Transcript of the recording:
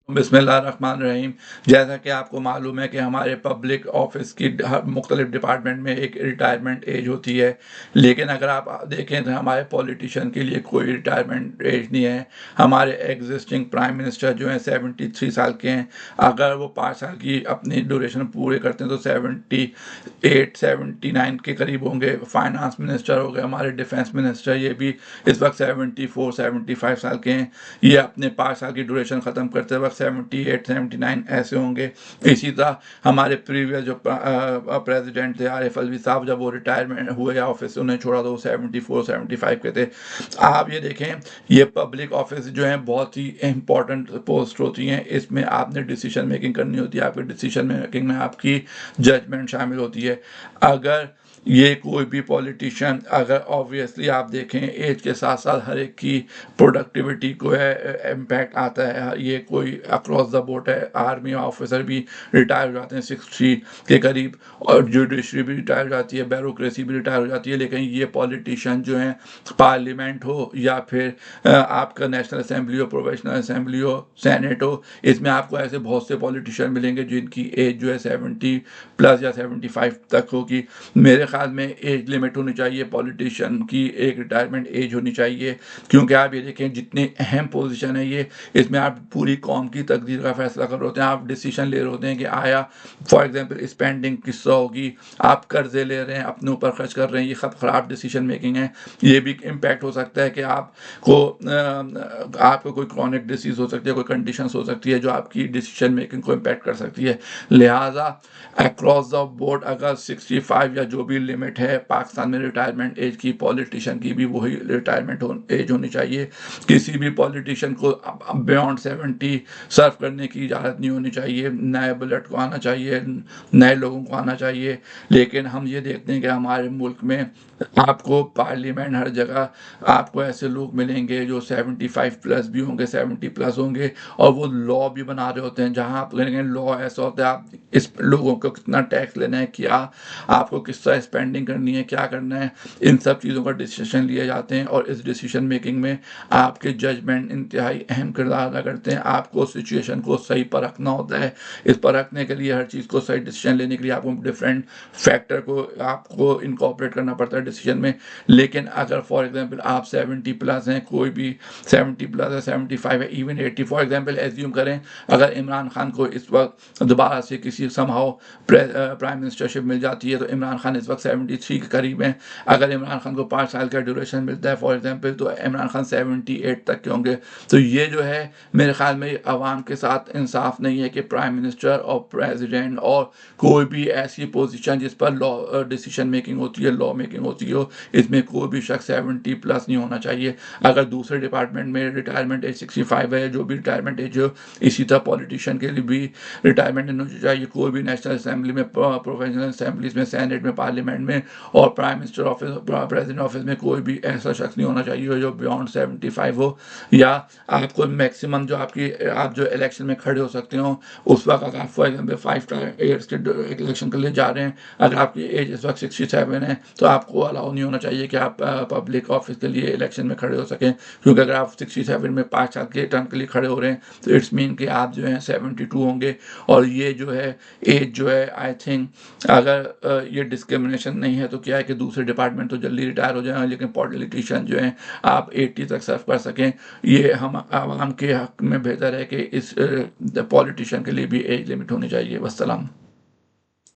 बिस्मिल्लाहिर्रहमानिर्रहीम। जैसा कि आपको मालूम है कि हमारे पब्लिक ऑफिस की हर मुख्तलिफ डिपार्टमेंट में एक रिटायरमेंट एज होती है, लेकिन अगर आप देखें तो हमारे पॉलिटिशियन के लिए कोई रिटायरमेंट एज नहीं है। हमारे एग्जिस्टिंग प्राइम मिनिस्टर जो हैं 73 साल के हैं। अगर वो 5 साल की अपनी ड्यूरेशन पूरे करते हैं तो 78 79 के करीब होंगे। फाइनेंस मिनिस्टर हो गए, हमारे डिफेंस मिनिस्टर, ये भी इस वक्त 74 75 साल के हैं। ये अपने 5 साल की ड्यूरेशन ख़त्म करते वक्त 78 79 ऐसे होंगे। इसी तरह हमारे प्रीवियस जो प्रेसिडेंट थे आरिफ अलवी साहब, जब वो रिटायरमेंट हुए ऑफिस से उन्हें छोड़ा तो वो 74 75 के थे। आप ये देखें, ये पब्लिक ऑफिस जो हैं बहुत ही इंपॉर्टेंट पोस्ट होती हैं। इसमें आपने डिसीजन मेकिंग करनी होती है, आपकी डिसीजन मेकिंग में आपकी जजमेंट शामिल होती है। अगर ये कोई भी पॉलिटिशियन, अगर ऑब्वियसली आप देखें एज के साथ साथ हर एक की प्रोडक्टिविटी को है इम्पैक्ट आता है। ये कोई अक्रॉस द बोर्ड है, आर्मी ऑफिसर भी रिटायर हो जाते हैं 60 के करीब, और जुडिशरी भी रिटायर हो जाती है, ब्यूरोक्रेसी भी रिटायर हो जाती है। लेकिन ये पॉलिटिशियन जो हैं, पार्लियामेंट हो या फिर आपका नेशनल असेंबली हो, प्रोफेशनल असेंबली हो, सेनेट हो, इसमें आपको ऐसे बहुत से पॉलिटिशियन मिलेंगे जिनकी एज जो है 70 प्लस या 75 तक होगी। मेरे ख्याल में एज लिमिट होनी चाहिए, पॉलिटिशियन की एक रिटायरमेंट एज होनी चाहिए, क्योंकि आप ये देखें जितनी अहम पोजीशन है ये, इसमें आप पूरी कौम की तकदीर का फैसला कर रहे होते हैं। आप डिसीजन ले रहे होते हैं कि आया फॉर एग्जांपल स्पेंडिंग किस तरह होगी, आप कर्जे ले रहे हैं, अपने ऊपर खर्च कर रहे हैं, ये सब ख़राब डिसीजन मेकिंग है। ये भी इम्पैक्ट हो सकता है कि आपको कोई क्रॉनिक डिसीज हो सकती है, कोई कंडीशन हो सकती है जो आपकी डिसीजन मेकिंग को इम्पैक्ट कर सकती है। लिहाजा अक्रॉस द बोर्ड अगर 65 या जो भी लिमिट है पाकिस्तान में रिटायरमेंट एज की, पॉलिटिशियन की भी वही रिटायरमेंट एज होनी चाहिए। किसी भी पॉलिटिशियन को बियॉन्ड 70 सर्व करने की इजाज़त नहीं होनी चाहिए। नए बुलेट को आना चाहिए, नए लोगों को आना चाहिए। लेकिन हम ये देखते हैं कि हमारे मुल्क में आपको पार्लियामेंट हर जगह आपको ऐसे लोग मिलेंगे जो 75 प्लस भी होंगे, 70 प्लस होंगे, और वो लॉ भी बना रहे होते हैं। जहां आप कहेंगे लॉ ऐसा होता है, आप इस लोगों को कितना टैक्स लेना है, क्या आपको किस तरह स्पेंडिंग करनी है, क्या करना है, इन सब चीज़ों का डिसीजन लिए जाते हैं। और इस डिसीजन मेकिंग में आपके जजमेंट इंतहाई अहम किरदार अदा करते हैं। आपको सिचुएशन को सही परखना होता है। इस परखने के लिए, हर चीज़ को सही डिसीजन लेने के लिए आपको डिफरेंट फैक्टर को आपको इनकॉर्पोरेट करना पड़ता है डिसीजन में। लेकिन अगर फॉर एग्जांपल आप 70 प्लस हैं, कोई भी 70 प्लस है, 75 है, इवन 80, फॉर एग्जांपल एज्यूम करें अगर इमरान खान को इस वक्त दोबारा से किसी समहाउ प्राइम मिनिस्टरशिप मिल जाती है, तो इमरान खान इस वक्त 73 के करीब हैं। अगर इमरान खान को 5 साल का ड्यूरेशन मिलता है फॉर एग्जांपल, तो इमरान खान 78 तक के होंगे। तो ये जो है मेरे ख्याल में आवाम के साथ इंसाफ नहीं है कि प्राइम मिनिस्टर और प्रेसिडेंट और कोई भी ऐसी पोजीशन जिस पर लॉ डिसीजन मेकिंग होती है, लॉ मेकिंग होती हो, इसमें कोई भी शख्स 70 प्लस नहीं होना चाहिए। अगर दूसरे डिपार्टमेंट में रिटायरमेंट एज 65 है, जो भी रिटायरमेंट एज हो, इसी तरह पॉलिटिशियन के लिए भी रिटायरमेंट होनी चाहिए। कोई भी नेशनल असेंबली में, प्रोफेशनल असेंबलीज में, सेनेट में, पार्लियामेंट में और prime minister office, president office में कोई भी ऐसा शख्स नहीं होना चाहिए जो बियॉन्ड 75 हो। या आपको मैक्सिमम जो आप जो इलेक्शन में खड़े हो सकते हो, उस वक्त अगर आप फॉर एग्जाम्पल 5 ईयर्स के इलेक्शन के लिए जा रहे हैं, अगर आपकी एज इस वक्त 67 है, तो आपको अलाउ नहीं होना चाहिए कि आप पब्लिक ऑफिस के लिए इलेक्शन में खड़े हो सकें। क्योंकि अगर आप 67 में 5 साल के टर्म के लिए खड़े हो रहे हैं, तो इट्स मीन कि आप जो हैं 72 होंगे। और ये जो है एज जो है, आई थिंक अगर ये डिस्क्रिमिनेशन नहीं है तो क्या है कि दूसरे डिपार्टमेंट तो जल्दी रिटायर हो जाए, लेकिन पॉलिटिशियन जो हैं आप 80 तक सर्व कर सकें। ये हम आवाम के हक में बेहतर है कि इस पॉलिटिशियन के लिए भी एज लिमिट होनी चाहिए। वस्सलाम।